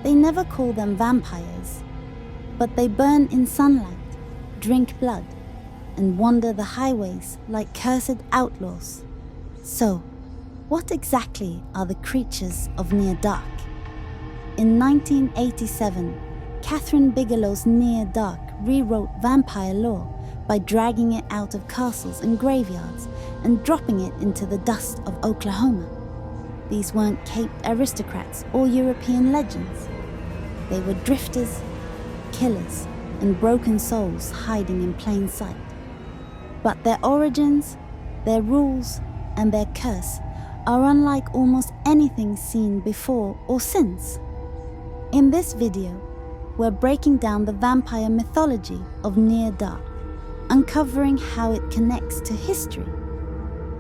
They never call them vampires, but they burn in sunlight, drink blood, and wander the highways like cursed outlaws. So, what exactly are the creatures of Near Dark? In 1987, Kathryn Bigelow's Near Dark rewrote vampire lore by dragging it out of castles and graveyards and dropping it into the dust of Oklahoma. These weren't caped aristocrats or European legends. They were drifters, killers, and broken souls hiding in plain sight. But their origins, their rules, and their curse are unlike almost anything seen before or since. In this video, we're breaking down the vampire mythology of Near Dark, uncovering how it connects to history,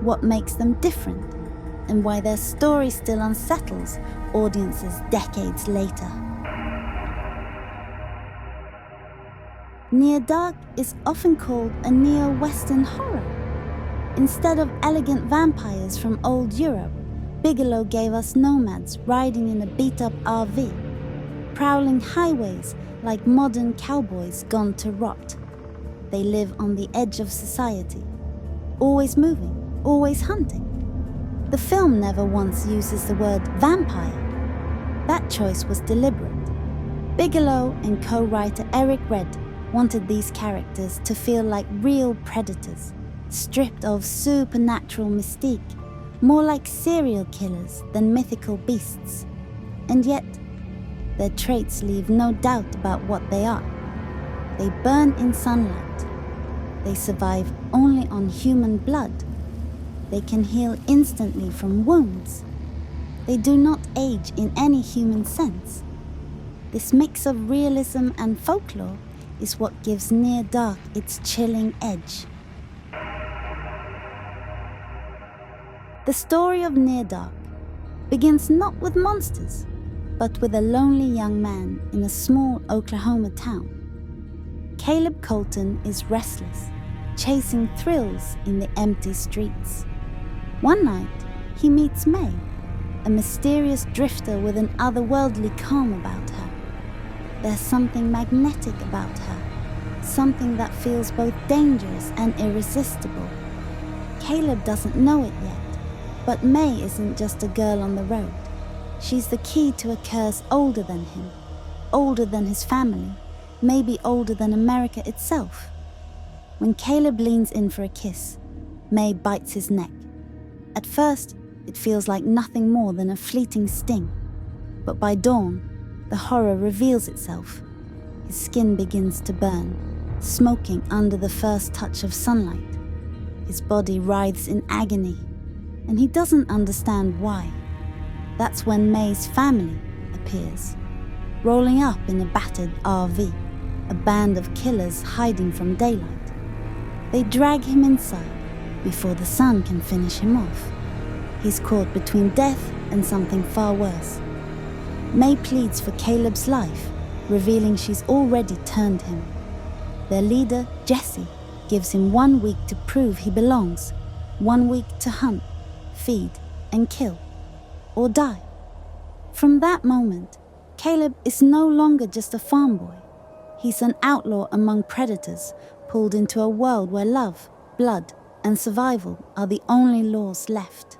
what makes them different, and why their story still unsettles audiences decades later. Near Dark is often called a neo-Western horror. Instead of elegant vampires from old Europe, Bigelow gave us nomads riding in a beat-up RV, prowling highways like modern cowboys gone to rot. They live on the edge of society, always moving, always hunting. The film never once uses the word vampire. That choice was deliberate. Bigelow and co-writer Eric Red wanted these characters to feel like real predators, stripped of supernatural mystique, more like serial killers than mythical beasts. And yet, their traits leave no doubt about what they are. They burn in sunlight. They survive only on human blood. They can heal instantly from wounds. They do not age in any human sense. This mix of realism and folklore is what gives Near Dark its chilling edge. The story of Near Dark begins not with monsters, but with a lonely young man in a small Oklahoma town. Caleb Colton is restless, chasing thrills in the empty streets. One night, he meets May, a mysterious drifter with an otherworldly calm about her. There's something magnetic about her, something that feels both dangerous and irresistible. Caleb doesn't know it yet, but May isn't just a girl on the road. She's the key to a curse older than him, older than his family, maybe older than America itself. When Caleb leans in for a kiss, May bites his neck. At first, it feels like nothing more than a fleeting sting. But by dawn, the horror reveals itself. His skin begins to burn, smoking under the first touch of sunlight. His body writhes in agony, and he doesn't understand why. That's when May's family appears, rolling up in a battered RV, a band of killers hiding from daylight. They drag him inside before the sun can finish him off. He's caught between death and something far worse. May pleads for Caleb's life, revealing she's already turned him. Their leader, Jesse, gives him 1 week to prove he belongs, 1 week to hunt, feed, and kill, or die. From that moment, Caleb is no longer just a farm boy. He's an outlaw among predators, pulled into a world where love, blood, and survival are the only laws left.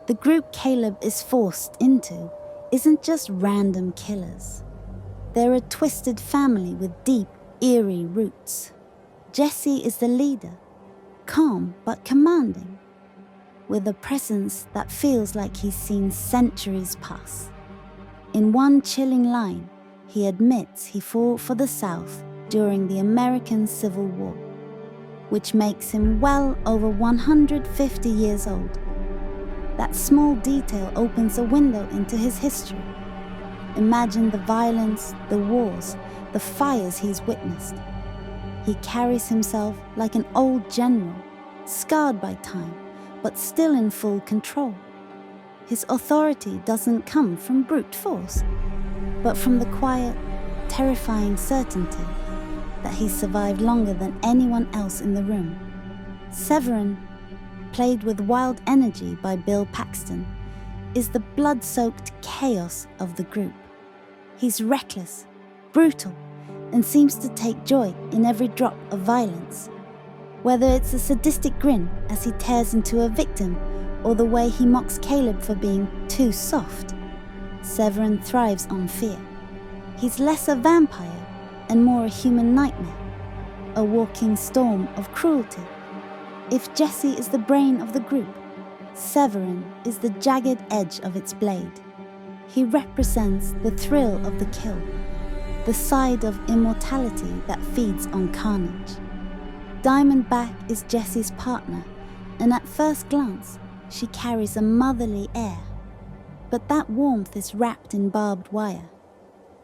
The group Caleb is forced into isn't just random killers. They're a twisted family with deep, eerie roots. Jesse is the leader, calm but commanding, with a presence that feels like he's seen centuries pass. In one chilling line, he admits he fought for the South during the American Civil War, which makes him well over 150 years old. That small detail opens a window into his history. Imagine the violence, the wars, the fires he's witnessed. He carries himself like an old general, scarred by time, but still in full control. His authority doesn't come from brute force, but from the quiet, terrifying certainty that he's survived longer than anyone else in the room. Severen, played with wild energy by Bill Paxton, is the blood-soaked chaos of the group. He's reckless, brutal, and seems to take joy in every drop of violence. Whether it's a sadistic grin as he tears into a victim or the way he mocks Caleb for being too soft, Severen thrives on fear. He's less a vampire and more a human nightmare, a walking storm of cruelty. If Jesse is the brain of the group, Severen is the jagged edge of its blade. He represents the thrill of the kill, the side of immortality that feeds on carnage. Diamondback is Jesse's partner, and at first glance, she carries a motherly air. But that warmth is wrapped in barbed wire.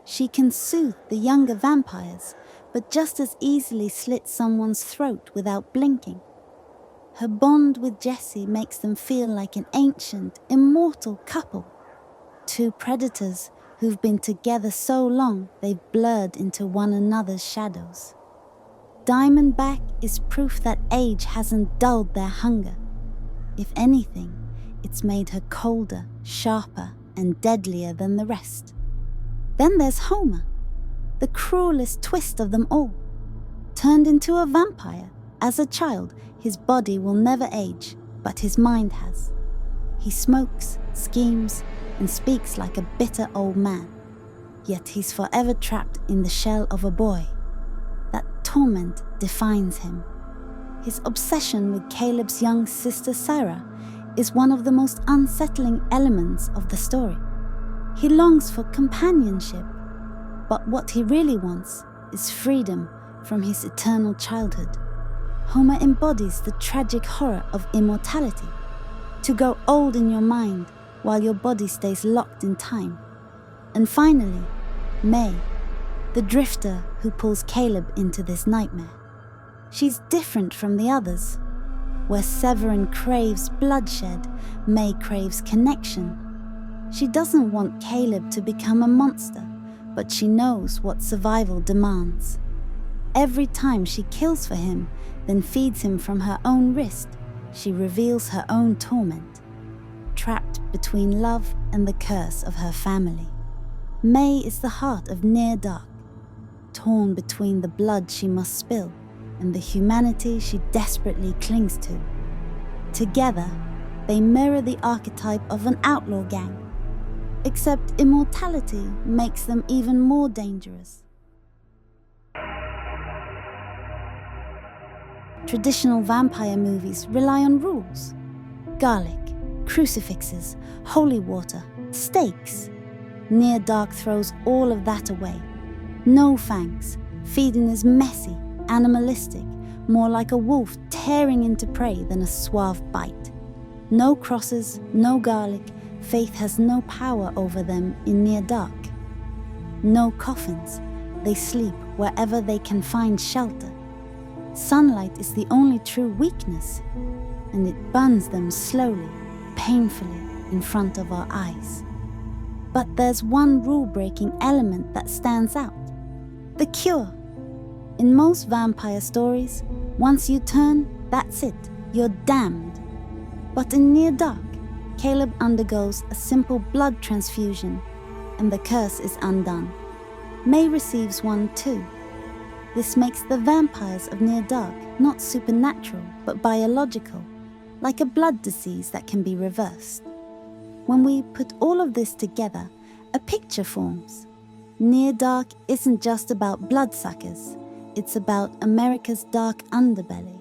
She can soothe the younger vampires, but just as easily slit someone's throat without blinking. Her bond with Jesse makes them feel like an ancient, immortal couple. Two predators who've been together so long they've blurred into one another's shadows. Diamondback is proof that age hasn't dulled their hunger. If anything, it's made her colder, sharper, and deadlier than the rest. Then there's Homer, the cruelest twist of them all. Turned into a vampire, as a child, his body will never age, but his mind has. He smokes, schemes, and speaks like a bitter old man. Yet he's forever trapped in the shell of a boy. That torment defines him. His obsession with Caleb's young sister Sarah is one of the most unsettling elements of the story. He longs for companionship, but what he really wants is freedom from his eternal childhood. Homer embodies the tragic horror of immortality, to grow old in your mind while your body stays locked in time. And finally, May, the drifter who pulls Caleb into this nightmare. She's different from the others. Where Severen craves bloodshed, May craves connection. She doesn't want Caleb to become a monster, but she knows what survival demands. Every time she kills for him, then feeds him from her own wrist, she reveals her own torment, trapped between love and the curse of her family. May is the heart of Near Dark, torn between the blood she must spill and the humanity she desperately clings to. Together, they mirror the archetype of an outlaw gang, except immortality makes them even more dangerous. Traditional vampire movies rely on rules: garlic, crucifixes, holy water, stakes. Near Dark throws all of that away. No fangs, feeding is messy, animalistic, more like a wolf tearing into prey than a suave bite. No crosses, no garlic, faith has no power over them in Near Dark. No coffins, they sleep wherever they can find shelter. Sunlight is the only true weakness, and it burns them slowly, painfully, in front of our eyes. But there's one rule-breaking element that stands out: the cure. In most vampire stories, once you turn, that's it, you're damned. But in Near Dark, Caleb undergoes a simple blood transfusion, and the curse is undone. May receives one too. This makes the vampires of Near Dark not supernatural, but biological, like a blood disease that can be reversed. When we put all of this together, a picture forms. Near Dark isn't just about bloodsuckers, it's about America's dark underbelly.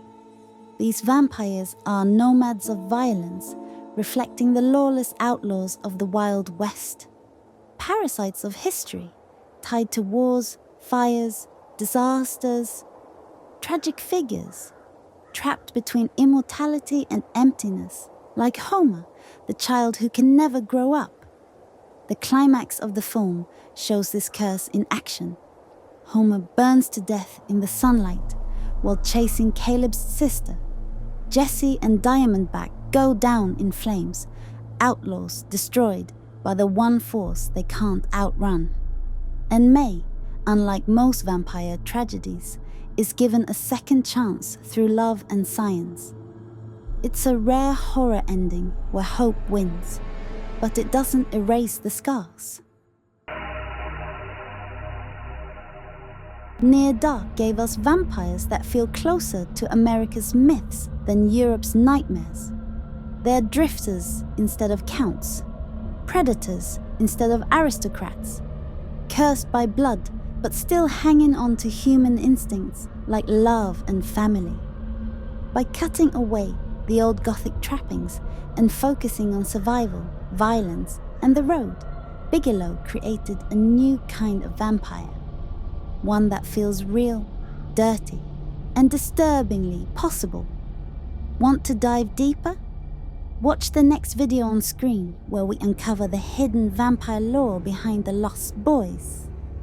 These vampires are nomads of violence, reflecting the lawless outlaws of the Wild West. Parasites of history, tied to wars, fires, disasters, tragic figures, trapped between immortality and emptiness, like Homer, the child who can never grow up. The climax of the film shows this curse in action. Homer burns to death in the sunlight while chasing Caleb's sister. Jesse and Diamondback go down in flames, outlaws destroyed by the one force they can't outrun. And May, unlike most vampire tragedies, is given a second chance through love and science. It's a rare horror ending where hope wins, but it doesn't erase the scars. Near Dark gave us vampires that feel closer to America's myths than Europe's nightmares. They're drifters instead of counts, predators instead of aristocrats, cursed by blood but still hanging on to human instincts like love and family. By cutting away the old Gothic trappings and focusing on survival, violence, and the road, Bigelow created a new kind of vampire. One that feels real, dirty, and disturbingly possible. Want to dive deeper? Watch the next video on screen where we uncover the hidden vampire lore behind the Lost Boys.